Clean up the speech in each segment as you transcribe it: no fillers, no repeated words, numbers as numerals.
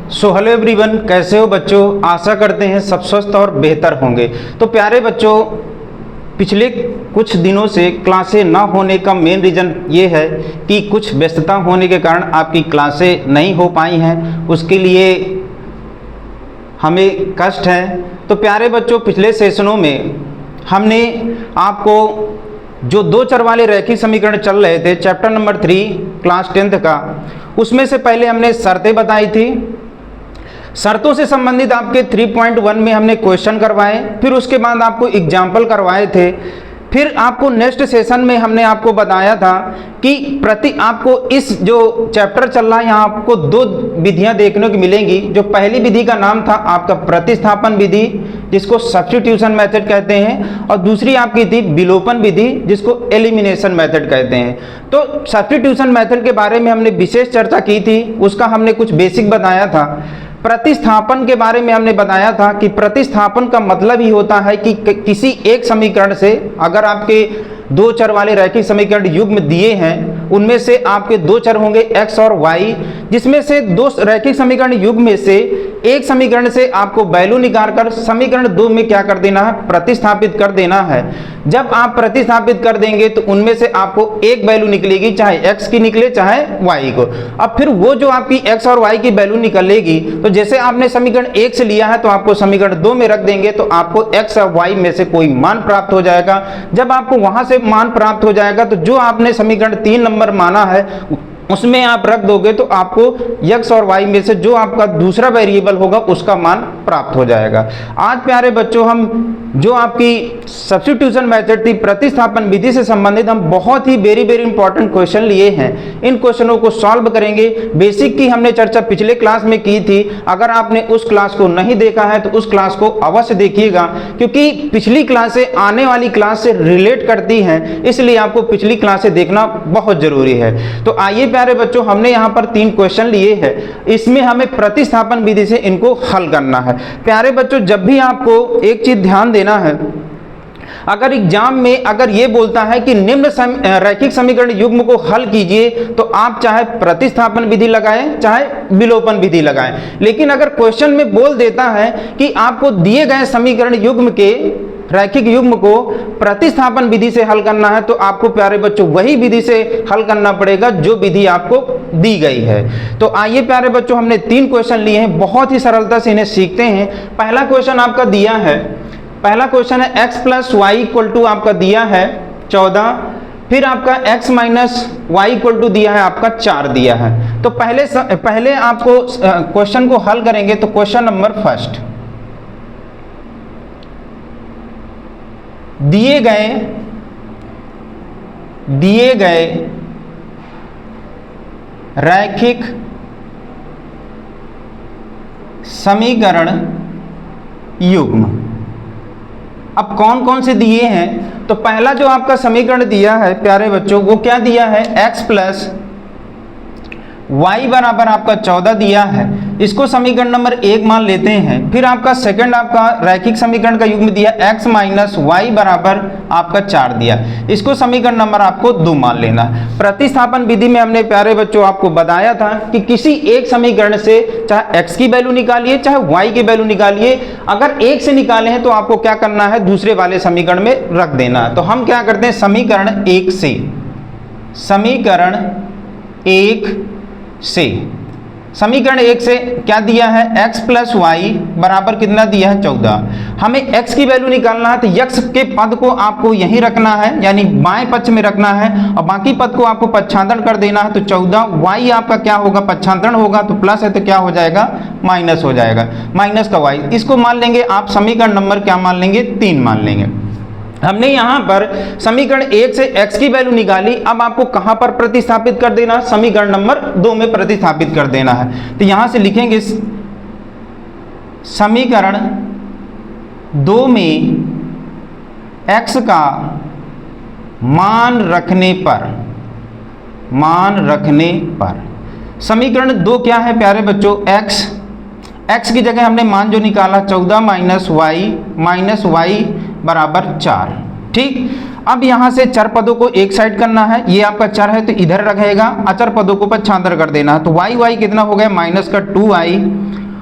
So hello everyone, कैसे हो बच्चों। आशा करते हैं सब स्वस्थ और बेहतर होंगे। तो प्यारे बच्चों, पिछले कुछ दिनों से क्लासें ना होने का मेन रीज़न ये है कि कुछ व्यस्तता होने के कारण आपकी क्लासें नहीं हो पाई हैं, उसके लिए हमें कष्ट है। तो प्यारे बच्चों, पिछले सेशनों में हमने आपको जो दो चर वाले रैखिक समीकरण चल रहे थे चैप्टर नंबर 3 क्लास 10th का, उसमें से पहले हमने शर्तें बताई थी। शर्तों से संबंधित आपके 3.1 में हमने क्वेश्चन करवाए, फिर उसके बाद आपको एग्जाम्पल करवाए थे। फिर आपको नेक्स्ट सेशन में हमने आपको बताया था कि आपको इस जो चैप्टर चल रहा है यहाँ आपको दो विधियाँ देखने को मिलेंगी। जो पहली विधि का नाम था आपका प्रतिस्थापन विधि, जिसको सब्स्टिट्यूशन मेथड कहते हैं, और दूसरी आपकी थी विलोपन विधि, जिसको एलिमिनेशन मेथड कहते हैं। तो सब्स्टिट्यूशन मेथड के बारे में हमने विशेष चर्चा की थी, उसका हमने कुछ बेसिक बताया था। प्रतिस्थापन के बारे में हमने बताया था कि प्रतिस्थापन का मतलब ही होता है कि किसी एक समीकरण से, अगर आपके दो चर वाले रैखिक समीकरण युग्म दिए हैं, उनमें से आपके दो चर होंगे x और y, जिसमें से दो रैखिक समीकरण युग्म में से एक समीकरण से आपको वैल्यू निकालकर समीकरण 2 में क्या कर देना है, प्रतिस्थापित कर देना है। जब आप प्रतिस्थापित कर देंगे तो उनमें से आपको एक वैल्यू निकलेगी, चाहे x की निकले चाहे y को। अब फिर वो जो आपकी x और y की वैल्यू निकलेगी, तो जैसे आपने समीकरण 1 से लिया है तो आपको समीकरण 2 में रख देंगे तो आपको x और y में से कोई मान प्राप्त हो जाएगा। जब आपको वहां से मान प्राप्त हो जाएगा तो जो आपने समीकरण 3 नंबर माना है उसमें आप रख दोगे तो आपको x और y में से जो आपका दूसरा वेरिएबल होगा उसका मान प्राप्त हो जाएगा। आज प्यारे बच्चों, हम जो आपकी सब्स्टिट्यूशन मेथड थी प्रतिस्थापन विधि से संबंधित, हम बहुत ही वेरी इंपॉर्टेंट क्वेश्चन लिए हैं। इन क्वेश्चनों को सॉल्व करेंगे। बेसिक की हमने चर्चा पिछले क्लास में की थी। अगर आपने उस क्लास को नहीं देखा है तो उस क्लास को अवश्य देखिएगा, क्योंकि पिछली क्लासें आने वाली क्लास से रिलेट करती हैं, इसलिए आपको पिछली क्लासें देखना बहुत जरूरी है। तो आइए प्यारे बच्चों, हमने यहाँ पर 3 क्वेश्चन लिए हैं, इसमें हमें प्रतिस्थापन विधि से इनको हल करना है। प्यारे बच्चों, जब भी आपको एक चीज ध्यान देना है, अगर एग्जाम में अगर ये बोलता है कि निम्न रैखिक समीकरण युग्म को हल कीजिए, तो आप चाहे प्रतिस्थापन विधि लगाएं चाहे विलोपन विधि लगाएं। लेकिन अगर क्वेश्चन में बोल देता है कि आपको दिए गए समीकरण युग्म के रैखिक युग्म को प्रतिस्थापन विधि से हल करना है, तो आपको प्यारे बच्चों वही विधि से हल करना पड़ेगा जो विधि आपको दी गई है। तो आइए प्यारे बच्चों, हमने 3 क्वेश्चन लिए हैं, बहुत ही सरलता से इन्हें सीखते हैं। पहला क्वेश्चन आपका दिया है, पहला क्वेश्चन है x + y = आपका दिया है 14, फिर आपका x - y = दिया है आपका 4 दिया है। तो पहले आपको क्वेश्चन को हल करेंगे। तो क्वेश्चन नंबर फर्स्ट, दिए गए रैखिक समीकरण युग्म, अब कौन कौन से दिए हैं। तो पहला जो आपका समीकरण दिया है प्यारे बच्चों, वो क्या दिया है, x + y = आपका 14 दिया है। इसको समीकरण नंबर 1 मान लेते हैं। फिर आपका सेकंड आपका रैखिक समीकरण का युग्म दिया x - y = आपका 4 दिया, इसको समीकरण नंबर आपको 2 मान लेना। प्रतिस्थापन विधि में हमने प्यारे बच्चों आपको बताया था कि किसी एक समीकरण से चाहे x की वैल्यू निकालिए चाहे y की वैल्यू निकालिए, अगर एक से निकाले हैं तो आपको क्या करना है, दूसरे वाले समीकरण में रख देना है। तो हम क्या करते हैं, समीकरण 1 से क्या दिया है, x + y = कितना दिया है, 14। हमें x की वैल्यू निकालना है, तो x के पद को आपको यहीं रखना है, यानी बाएं पक्ष में रखना है, और बाकी पद को आपको पक्षांतरण कर देना है। तो 14 y आपका क्या होगा, पक्षांतरण होगा, तो प्लस है तो क्या हो जाएगा, माइनस हो जाएगा, माइनस का y। इसको मान लेंगे आप समीकरण नंबर क्या मान लेंगे, 3 मान लेंगे। हमने यहाँ पर समीकरण 1 से x की वैल्यू निकाली। अब आपको कहाँ पर प्रतिस्थापित कर देना, समीकरण नंबर 2 में प्रतिस्थापित कर देना है। तो यहाँ से लिखेंगे समीकरण 2 में x का मान रखने पर समीकरण 2 क्या है प्यारे बच्चों, x की जगह हमने मान जो निकाला 14 - y = 4। ठीक, अब यहाँ से चर पदों को एक साइड करना है, ये आपका चर है तो इधर रहेगा, अचर पदों को पक्षांतर कर देना है। तो y कितना हो गया, -2i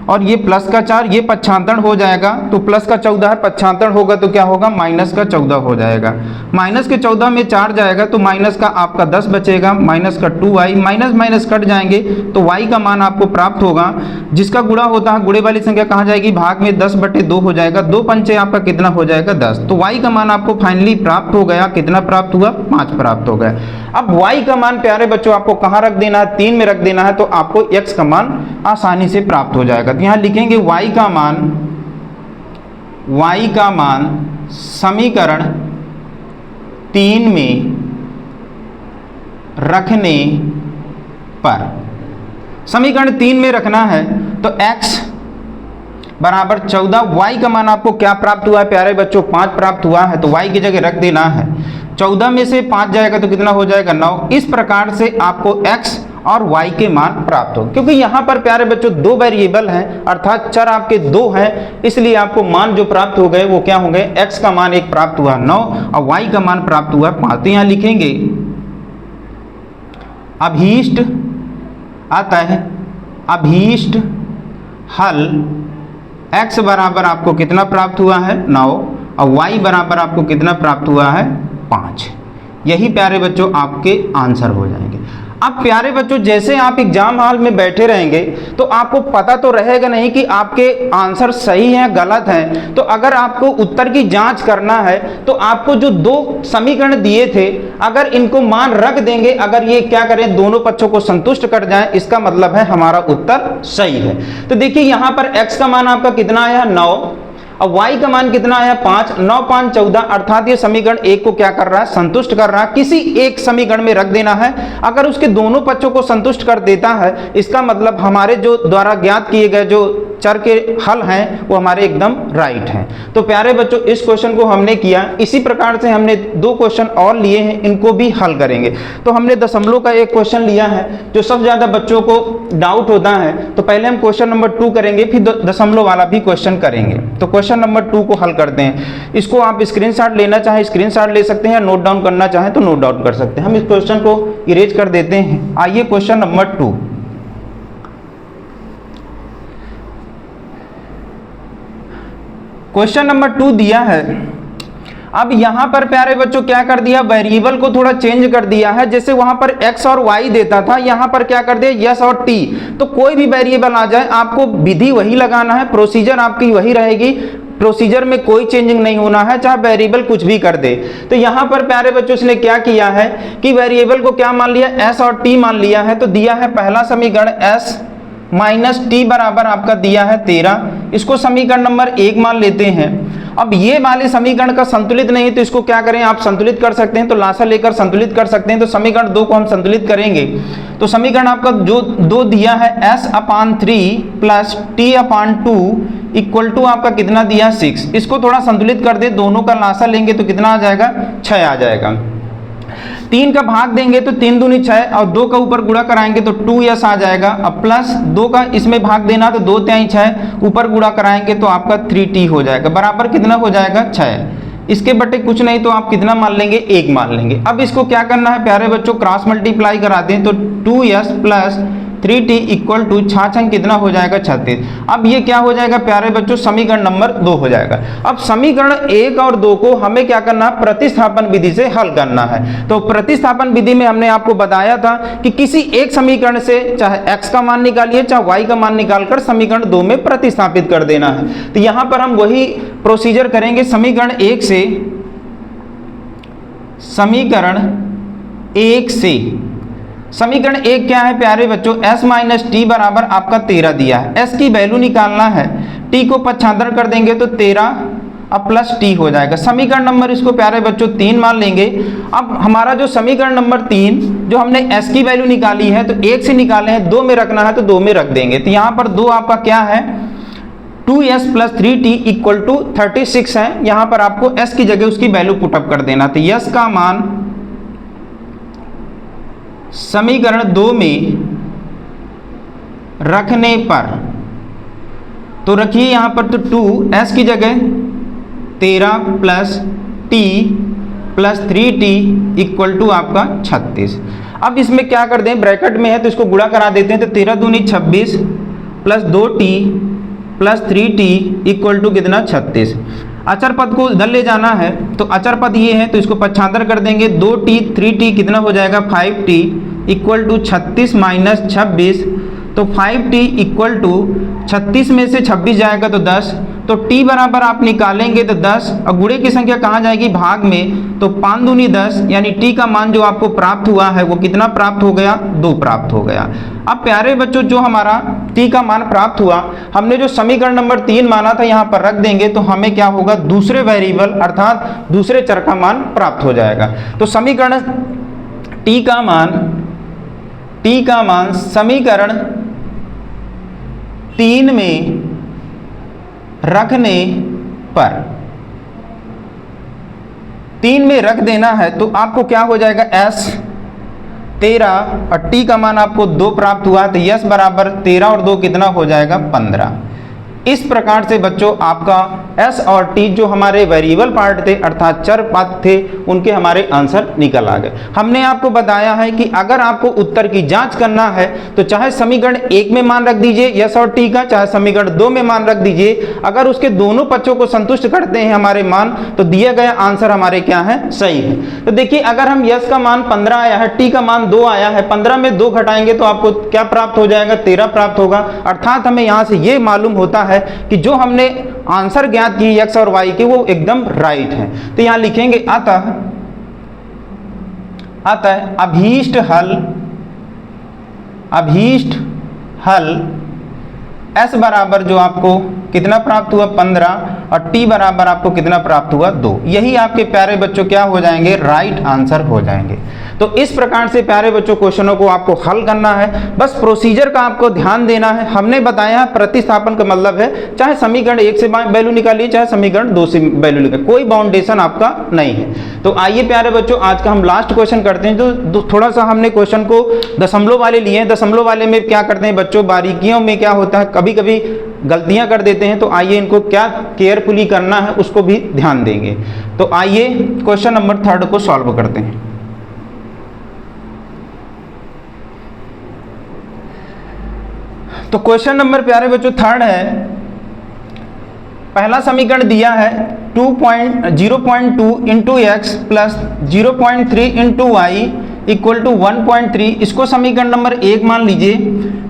और ये प्लस का 4, ये पक्षांतरण हो जाएगा तो प्लस का 14 है, पक्षांतरण होगा तो क्या होगा माइनस का 14 हो जाएगा। माइनस के 14 में 4 जाएगा तो माइनस का आपका 10 बचेगा, माइनस का 2y, माइनस माइनस कट जाएंगे तो y का मान आपको प्राप्त होगा। जिसका गुणा होता है गुणे वाली संख्या कहाँ जाएगी, भाग में 10/2 हो जाएगा, 2 पंचे आपका कितना हो जाएगा 10। तो y का मान आपको फाइनली प्राप्त हो गया, कितना प्राप्त हुआ 5 प्राप्त हो गया। अब y का मान प्यारे बच्चों आपको कहाँ रख देना है, 3 में रख देना है तो आपको x का मान आसानी से प्राप्त हो जाएगा। तो यहाँ लिखेंगे y का मान समीकरण 3 में रखने पर, समीकरण 3 में रखना है तो x बराबर 14, y का मान आपको क्या प्राप्त हुआ है प्यारे बच्चों 5 प्राप्त हुआ है तो y की जगह रख देना है। 14 में से 5 जाएगा तो कितना हो जाएगा 9। इस प्रकार से आपको x और y के मान प्राप्त हो, क्योंकि यहाँ पर प्यारे बच्चों 2 वेरिएबल हैं अर्थात चर आपके 2 हैं, इसलिए आपको मान जो प्राप्त हो गए वो क्या होंगे, x का मान 1 प्राप्त हुआ 9 और y का मान प्राप्त हुआ 5। तो यहाँ लिखेंगे अभीष्ट अतः अभीष्ट हल x बराबर आपको कितना प्राप्त हुआ है 9 और y बराबर आपको कितना प्राप्त हुआ है 5। यही प्यारे बच्चों आपके आंसर हो जाएंगे। अब प्यारे बच्चों जैसे आप एग्जाम हॉल में बैठे रहेंगे तो आपको पता तो रहेगा नहीं कि आपके आंसर सही हैं गलत हैं। तो अगर आपको उत्तर की जांच करना है तो आपको जो 2 समीकरण दिए थे अगर इनको मान रख देंगे, अगर ये क्या करें दोनों पक्षों को संतुष्ट कर जाएं, इसका मतलब है हमारा उत्तर सही है। तो देखिए यहाँ पर x का मान आपका कितना आया 9 और y का मान कितना आया 5, 9 5 14 अर्थात ये समीकरण 1 को क्या कर रहा है संतुष्ट कर रहा है। किसी एक समीकरण में रख देना है, अगर उसके दोनों पक्षों को संतुष्ट कर देता है इसका मतलब हमारे जो द्वारा ज्ञात किए गए जो चर के हल हैं वो हमारे एकदम राइट हैं। तो प्यारे बच्चों इस क्वेश्चन को हमने किया, इसी प्रकार से हमने 2 क्वेश्चन और लिए हैं, इनको भी हल करेंगे। तो हमने दशमलव का एक क्वेश्चन लिया है जो सबसे ज़्यादा बच्चों को डाउट होता है, तो पहले हम क्वेश्चन नंबर 2 करेंगे फिर दशमलव वाला भी क्वेश्चन करेंगे। तो क्वेश्चन नंबर 2 को हल करते हैं। इसको आप स्क्रीनशॉट लेना चाहें स्क्रीनशॉट ले सकते हैं, नोट डाउन करना चाहें तो नोट डाउन कर सकते हैं। हम इस क्वेश्चन को इरेज कर देते हैं। आइए क्वेश्चन नंबर 2। क्वेश्चन नंबर 2 दिया है। अब यहां पर प्यारे बच्चों क्या कर दिया, वेरिएबल को थोड़ा चेंज कर दिया है। जैसे वहां पर x और y देता था, यहां पर क्या कर दिया s और t। तो कोई भी वेरिएबल आ जाए आपको विधि वही लगाना है, प्रोसीजर आपकी वही रहेगी, प्रोसीजर में कोई चेंजिंग नहीं होना है, चाहे वेरिएबल कुछ भी कर दे। तो यहाँ पर प्यारे बच्चों इसने क्या किया है कि वेरिएबल को क्या मान लिया, s और t मान लिया है। तो दिया है पहला समीकरण s माइनस टी बराबर आपका दिया है 13, इसको समीकरण नंबर 1 मान लेते हैं। अब ये वाले समीकरण का संतुलित नहीं तो इसको क्या करें आप संतुलित कर सकते हैं, तो लासा लेकर संतुलित कर सकते हैं। तो समीकरण 2 को हम संतुलित करेंगे तो समीकरण आपका जो 2 दिया है s/3 plus t/2 equal to आपका कितना दिया 6। इसको थोड़ा संतुलित कर दे, दोनों का लासा लेंगे तो कितना आ जाएगा 6 आ जाएगा। 3 का भाग देंगे तो 3 दूनी 6 और 2 का ऊपर गुणा कराएंगे तो 2s आ जाएगा। अब प्लस 2 का इसमें भाग देना तो 2 तिहाई 6 ऊपर गुणा कराएंगे तो आपका 3t हो जाएगा, बराबर कितना हो जाएगा 6। इसके बटे कुछ नहीं तो आप कितना मान लेंगे 1 मान लेंगे। अब इसको क्या करना है प्यारे बच्चों क्रॉस मल्टीप्लाई करा दें तो 2s plus 3t equal to 6 कितना हो जाएगा 36। अब ये क्या हो जाएगा प्यारे बच्चों समीकरण नंबर 2 हो जाएगा। अब समीकरण 1 और 2 को हमें क्या करना है प्रतिस्थापन विधि से हल करना है। तो प्रतिस्थापन विधि में हमने आपको बताया था कि किसी एक समीकरण से चाहे x का मान निकालिए चाहे y का मान निकालकर समीकरण 2 में प्रतिस्थापित कर देना है। तो यहाँ पर हम वही प्रोसीजर करेंगे। समीकरण 1 से समीकरण 1 क्या है प्यारे बच्चों s माइनस टी बराबर आपका 13 दिया है। s की वैल्यू निकालना है, t को पक्षांतरण कर देंगे तो 13 अब प्लस t हो जाएगा। समीकरण नंबर इसको प्यारे बच्चों 3 मान लेंगे। अब हमारा जो समीकरण नंबर 3 जो हमने s की वैल्यू निकाली है तो 1 से निकाले हैं, 2 में रखना है तो 2 में रख देंगे। तो यहाँ पर 2 आपका क्या है 2s plus 3t equal to 36 है। यहाँ पर आपको s की जगह उसकी वैल्यू पुटअप कर देना। तो s का मान समीकरण 2 में रखने पर तो रखिए यहाँ पर तो 2s की जगह 13 plus t plus 3t equal to आपका 36। अब इसमें क्या कर दें ब्रैकेट में है तो इसको गुणा करा देते हैं। तो 13 दूनी 26 plus 2t plus 3t equal to कितना 36। अचर पद को इधर ले जाना है तो अचर पद ये है तो इसको पक्षांतर कर देंगे, 2t 3t कितना हो जाएगा 5t इक्वल टू 36 माइनस 26, तो 5t इक्वल टू 36 में से 26 जाएगा तो 10, तो t बराबर आप निकालेंगे तो 10 और गुणे की संख्या कहाँ जाएगी भाग में, तो 5 दूनी 10 यानी t का मान जो आपको प्राप्त हुआ है वो कितना प्राप्त हो गया 2 प्राप्त हो गया। अब प्यारे बच्चों जो हमारा t का मान प्राप्त हुआ, हमने जो समीकरण नंबर 3 माना था यहाँ पर रख देंगे तो हमें क्या होगा दूसरे वेरिएबल अर्थात दूसरे चर का मान प्राप्त हो जाएगा। तो समीकरण t का मान समीकरण 3 में रखने पर 3 में रख देना है तो आपको क्या हो जाएगा s 13 और t का मान आपको 2 प्राप्त हुआ तो s बराबर 13 और 2 कितना हो जाएगा 15। इस प्रकार से बच्चों आपका s और t जो हमारे वेरिएबल पार्ट थे अर्थात चर पद थे उनके हमारे आंसर निकल आ गए। हमने आपको बताया है कि अगर आपको उत्तर की जांच करना है तो चाहे समीकरण 1 में मान रख दीजिए s और t का, चाहे समीकरण 2 में मान रख दीजिए, अगर उसके दोनों पक्षों को संतुष्ट करते हैं हमारे मान तो दिया गया आंसर हमारे क्या है सही है। तो देखिए अगर हम s का मान 15 आया है, t का मान 2 आया है, 15 में 2 घटाएंगे तो आपको क्या प्राप्त हो जाएगा 13 प्राप्त होगा। अर्थात हमें यहाँ से ये मालूम होता है कि जो हमने आंसर ज्ञात की x और y के वो एकदम राइट है। तो यहां लिखेंगे अतः अभीष्ट हल s बराबर जो आपको कितना प्राप्त हुआ 15 और t बराबर आपको कितना प्राप्त हुआ 2। यही आपके प्यारे बच्चों क्या हो जाएंगे राइट आंसर हो जाएंगे। तो इस प्रकार से प्यारे बच्चों क्वेश्चनों को आपको हल करना है, बस प्रोसीजर का आपको ध्यान देना है। हमने बताया है प्रतिस्थापन का मतलब है चाहे समीकरण 1 से वैल्यू निकालिए चाहे समीकरण 2 से वैल्यू निकालिए, कोई बाउंडेशन आपका नहीं है। तो आइए प्यारे बच्चों आज का हम लास्ट क्वेश्चन करते हैं। जो थोड़ा सा हमने क्वेश्चन को दशमलव वाले लिए हैं, दशमलव वाले में क्या करते हैं बच्चों बारीकियों में क्या होता है कभी कभी गलतियां कर देते हैं, तो आइए इनको क्या केयरफुली करना है उसको भी ध्यान देंगे। तो आइए क्वेश्चन नंबर 3 को सॉल्व करते हैं। तो क्वेश्चन नंबर प्यारे बच्चों 3 है, पहला समीकरण दिया है 0.2 into X plus 0.3 into Y equal to 1.3, इसको समीकरण नंबर 1 मान लीजिए।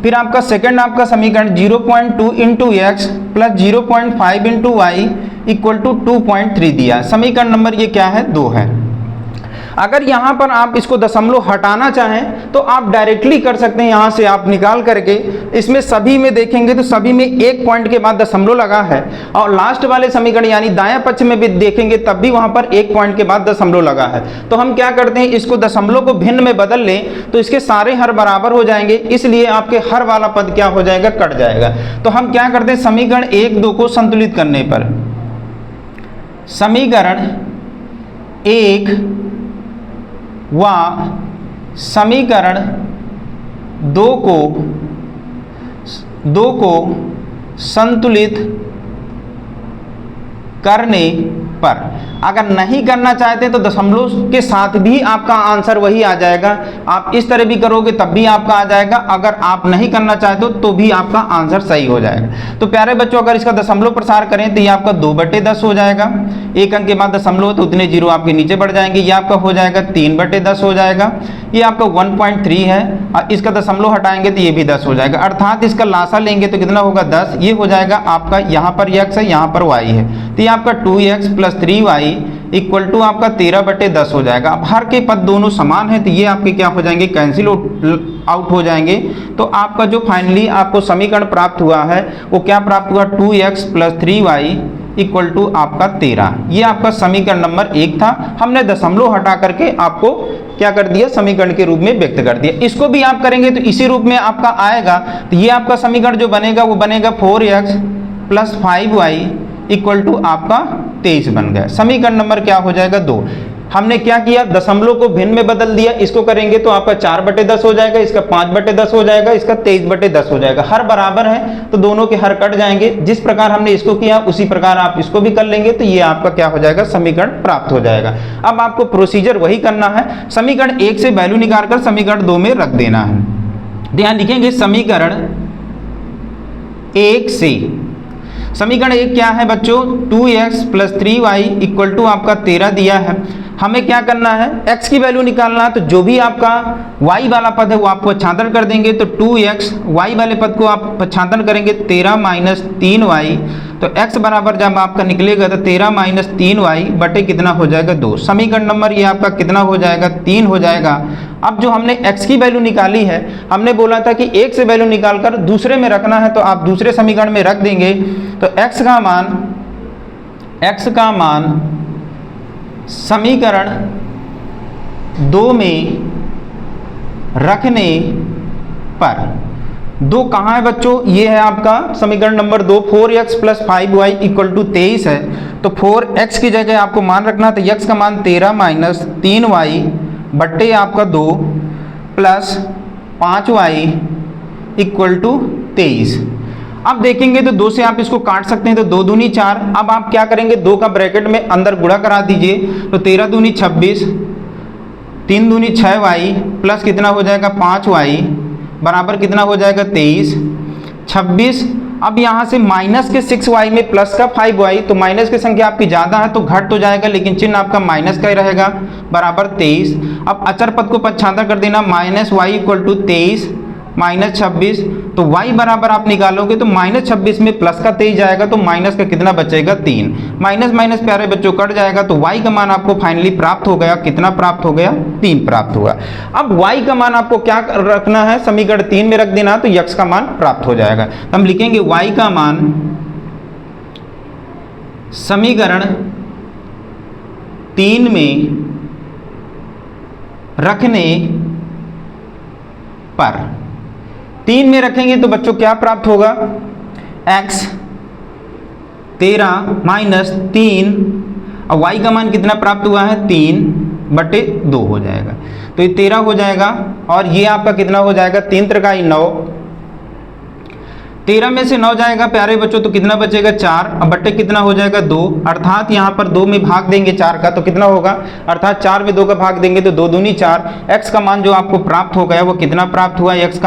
फिर आपका सेकंड आपका समीकरण 0.2 into X plus 0.5 into Y equal to 2.3 दिया। समीकरण नंबर ये क्या है 2 है। अगर यहाँ पर आप इसको दशमलव हटाना चाहें तो आप डायरेक्टली कर सकते हैं, यहाँ से आप निकाल करके इसमें सभी में देखेंगे तो सभी में 1 पॉइंट के बाद दशमलव लगा है, और लास्ट वाले समीकरण यानी दाएं पक्ष में भी देखेंगे तब भी वहाँ पर 1 पॉइंट के बाद दशमलव लगा है। तो हम क्या करते हैं इसको दशमलव को भिन्न में बदल लें तो इसके सारे हर बराबर हो जाएंगे, इसलिए आपके हर वाला पद क्या हो जाएगा कट जाएगा। तो हम क्या करते हैं समीकरण 1, 2 को संतुलित करने पर समीकरण 1 व समीकरण 2 को संतुलित करने पर, अगर नहीं करना चाहते तो दशमलव के साथ भी आपका आंसर वही आ जाएगा। आप इस तरह भी करोगे तब भी आपका आ जाएगा, अगर आप नहीं करना चाहते तो भी आपका आंसर सही हो जाएगा। तो प्यारे बच्चों अगर इसका दशमलव प्रसार करें तो ये आपका 2/10 हो जाएगा, 1 अंक के बाद दशमलव तो उतने जीरो आपके नीचे बढ़ जाएंगे, ये आपका हो जाएगा 3/10 हो जाएगा। ये आपका 1.3 है और इसका दशमलव हटाएंगे तो ये भी 10 हो जाएगा, अर्थात इसका लासा लेंगे तो कितना होगा 10। ये हो जाएगा आपका यहाँ पर x है यहाँ पर y है, तो ये आपका 2x plus 3y equal to आपका 13/10 हो जाएगा। अब हर के पद दोनों समान है तो ये आपके क्या हो जाएंगे कैंसिल आउट हो जाएंगे। तो आपका जो फाइनली आपको समीकरण प्राप्त हुआ है वो क्या प्राप्त हुआ 2x plus 3y equal to आपका 13। ये आपका समीकरण नंबर 1 था, हमने दशमलव हटा करके आपको क्या कर दिया समीकरण के रूप में व्यक्त कर दिया। इसको भी आप करेंगे तो इसी रूप में आपका आएगा। तो ये आपका समीकरण जो बनेगा वो बनेगा 4x plus 5y equal to आपका 23 बन गया। समीकरण नंबर क्या हो जाएगा 2। हमने क्या किया दशमलव को भिन्न में बदल दिया, इसको करेंगे तो आपका 4/10 हो जाएगा, इसका 5/10 हो जाएगा, इसका 23/10 हो जाएगा। हर बराबर है तो दोनों के हर कट जाएंगे। जिस प्रकार हमने इसको किया उसी प्रकार आप इसको भी कर लेंगे तो ये आपका क्या हो जाएगा समीकरण प्राप्त हो जाएगा। अब आपको प्रोसीजर वही करना है, समीकरण 1 से वैल्यू निकाल कर समीकरण 2 में रख देना है। ध्यान लिखेंगे समीकरण 1 से समीकरण 1 क्या है बच्चों, 2x plus 3y equal to आपका 13 दिया है। हमें क्या करना है, x की वैल्यू निकालना है। तो जो भी आपका y वाला पद है वो आप पक्षांतर कर देंगे। तो 2x y वाले पद को आप पक्षांतर करेंगे 13 माइनस 3y। तो x बराबर जब आपका निकलेगा तो 13 माइनस 3y बटे कितना हो जाएगा 2। समीकरण नंबर ये आपका कितना हो जाएगा 3 हो जाएगा। अब जो हमने x की वैल्यू निकाली है, हमने बोला था कि एक से वैल्यू निकालकर दूसरे में रखना है, तो आप दूसरे समीकरण में रख देंगे। तो x का मान समीकरण 2 में रखने पर, 2 कहाँ है बच्चों, ये है आपका समीकरण number 2, 4x plus 5y equal to 23 है। तो 4x की जगह आपको मान रखना, तो x का मान 13 माइनस 3y बट्टे आपका 2 प्लस 5y इक्वल टू 23। अब देखेंगे तो 2 से आप इसको काट सकते हैं, तो 2 दूनी 4। अब आप क्या करेंगे, 2 का ब्रैकेट में अंदर गुणा करा दीजिए। तो 13 दूनी 26, 3 दूनी 6y प्लस कितना हो जाएगा 5y बराबर कितना हो जाएगा 23, 26। अब यहाँ से माइनस के 6y में प्लस का 5y, तो माइनस की संख्या आपकी ज़्यादा है तो घट तो जाएगा, लेकिन चिन्ह आपका माइनस का ही रहेगा, बराबर 23। अब अचर पद को पक्षांतर कर देना, minus Y equal to 23 minus 26। तो y बराबर आप निकालोगे तो माइनस 26 में प्लस का 23 जाएगा, तो माइनस का कितना बचेगा 3। माइनस माइनस प्यारे बच्चों कट जाएगा, तो y का मान आपको फाइनली प्राप्त हो गया, कितना प्राप्त हो गया 3 प्राप्त हुआ। अब y का मान आपको क्या रखना है, समीकरण 3 में रख देना, तो x का मान प्राप्त हो जाएगा। तो हम लिखेंगे y का मान समीकरण 3 में रखने पर, 3 में रखेंगे तो बच्चों क्या प्राप्त होगा, x 13 माइनस 3, और y का मान कितना प्राप्त हुआ है 3 बटे 2 हो जाएगा। तो ये 13 हो जाएगा, और ये आपका कितना हो जाएगा 3 त्रिकाई 9, 13 में से 9 जाएगा प्यारे बच्चों, तो कितना बचेगा 4, अब बटे कितना हो जाएगा 2, अर्थात यहाँ पर 2 में भाग देंगे 4 का, तो कितना होगा, अर्थात 4 में 2 का भाग देंगे तो 2 दूनी 4। x का मान जो आपको प्राप्त हो गया वो कितना प्राप्त हुआ, x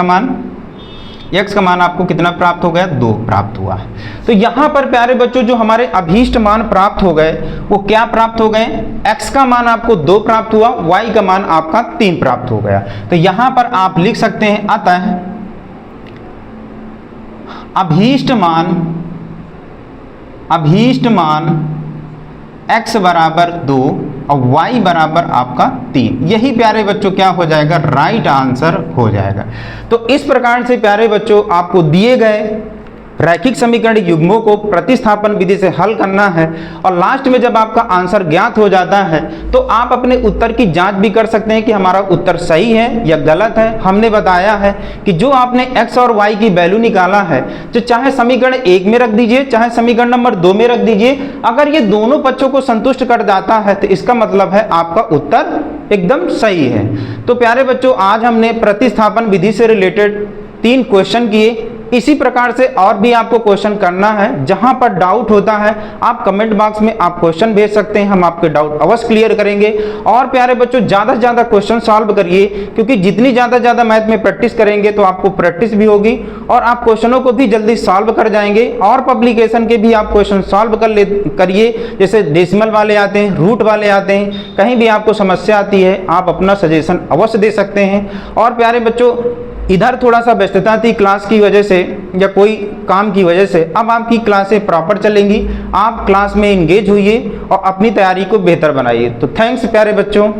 का मान आपको कितना प्राप्त हो गया 2 प्राप्त हुआ है। तो यहाँ पर प्यारे बच्चों जो हमारे अभीष्ट मान प्राप्त हो गए वो क्या प्राप्त हो गए, x का मान आपको 2 प्राप्त हुआ, y का मान आपका 3 प्राप्त हो गया। तो यहाँ पर आप लिख सकते हैं, अतः अभीष्ट मान x बराबर 2 और y बराबर आपका 3, यही प्यारे बच्चों क्या हो जाएगा, राइट आंसर हो जाएगा। तो इस प्रकार से प्यारे बच्चों आपको दिए गए रैखिक समीकरण युग्मों को प्रतिस्थापन विधि से हल करना है, और लास्ट में जब आपका आंसर ज्ञात हो जाता है तो आप अपने उत्तर की जांच भी कर सकते हैं कि हमारा उत्तर सही है या गलत है। हमने बताया है कि जो आपने x और y की वैल्यू निकाला है, जो चाहे समीकरण 1 में रख दीजिए चाहे समीकरण नंबर 2 में रख दीजिए, अगर ये दोनों पक्षों को संतुष्ट कर जाता है तो इसका मतलब है आपका उत्तर एकदम सही है। तो प्यारे बच्चों आज हमने प्रतिस्थापन विधि से रिलेटेड 3 क्वेश्चन किए। इसी प्रकार से और भी आपको क्वेश्चन करना है, जहां पर डाउट होता है आप कमेंट बॉक्स में आप क्वेश्चन भेज सकते हैं, हम आपके डाउट अवश्य क्लियर करेंगे। और प्यारे बच्चों ज़्यादा से ज़्यादा क्वेश्चन सॉल्व करिए, क्योंकि जितनी ज़्यादा मैथ में प्रैक्टिस करेंगे तो आपको प्रैक्टिस भी होगी और आप क्वेश्चनों को भी जल्दी सॉल्व कर जाएंगे। और पब्लिकेशन के भी आप क्वेश्चन सॉल्व करिए, जैसे डेसिमल वाले आते हैं, रूट वाले आते हैं, कहीं भी आपको समस्या आती है आप अपना सजेशन अवश्य दे सकते हैं। और प्यारे बच्चों इधर थोड़ा सा व्यस्तता थी क्लास की वजह से या कोई काम की वजह से, अब आपकी क्लासें प्रॉपर चलेंगी। आप क्लास में इंगेज होइए और अपनी तैयारी को बेहतर बनाइए। तो थैंक्स प्यारे बच्चों।